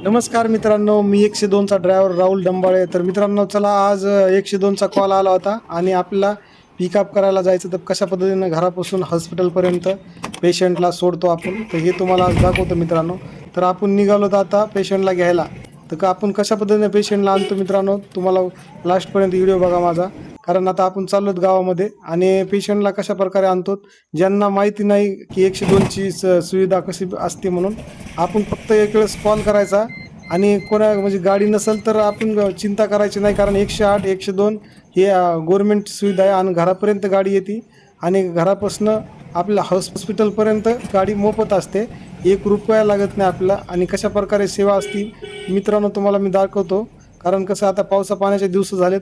नमस्कार मित्रांनो, मी 102चा ड्रायव्हर राहुल डंबाळे. तर मित्रांनो, चला आज 102चा कॉल आला होता आणि आपल्याला पिकअप करायला जायचं. तर कशा पद्धतीनं घरापासून हॉस्पिटलपर्यंत पेशंटला सोडतो आपण, तर हे तुम्हाला आज दाखवतो मित्रांनो. तर आपण निघालो तर आता पेशंटला घ्यायला. तर आपण कशा पद्धतीने पेशंटला आणतो मित्रांनो, तुम्हाला लास्टपर्यंत व्हिडिओ बघा माझा. कारण आता आपण चाललोत गावामध्ये आणि पेशंटला कशा प्रकारे आणतो, ज्यांना माहिती नाही की 102ची सुविधा कशी असते म्हणून, आपण फक्त एक वेळेस कॉल करायचा आणि कोणा म्हणजे गाडी नसेल तर आपण चिंता करायची नाही. कारण 108 102 हे गव्हर्नमेंट सुविधा आहे आणि घरापर्यंत गाडी येते आणि घरापासून आपल्या हॉस्पिटलपर्यंत गाडी मोफत असते. ₹1 लागत नाही आपल्याला. आणि कशा प्रकारे सेवा असती मित्रांनो तुम्हाला मी दाखवतो. कारण कसं आता पावसा पाण्याचे दिवस झालेत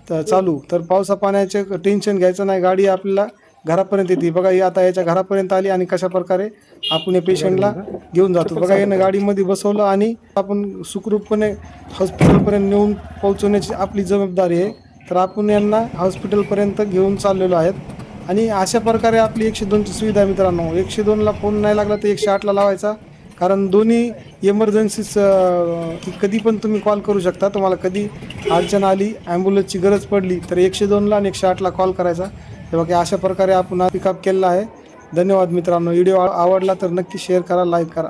तर चालू, तर पावसा पाण्याचे टेन्शन घ्यायचं नाही. गाडी आपल्याला घरापर्यंत येते. बघा ही आता याच्या घरापर्यंत आली आणि कशा प्रकारे आपण या पेशंटला घेऊन जातो. बघा यानं गाडीमध्ये बसवलं आणि आपण सुखरूपपणे हॉस्पिटलपर्यंत नेऊन पोहोचवण्याची आपली जबाबदारी आहे. तर आपण यांना हॉस्पिटलपर्यंत घेऊन चाललेलो आहेत आणि अशा प्रकारे आपली 102ची सुविधा आहे मित्रांनो. 102ला फोन नाही लागला तर 108ला लावायचा. कारण दोन्ही इमर्जन्सीच की कधी पण तुम्ही कॉल करू शकता. तुम्हाला कधी अडचण आली, ॲम्ब्युलन्सची गरज पडली तर 102ला आणि 108ला कॉल करायचा. हे बघा अशा प्रकारे आपण पिकअप केलेला आहे. धन्यवाद मित्रांनो. व्हिडिओ आवडला तर नक्की शेअर करा, लाईक करा.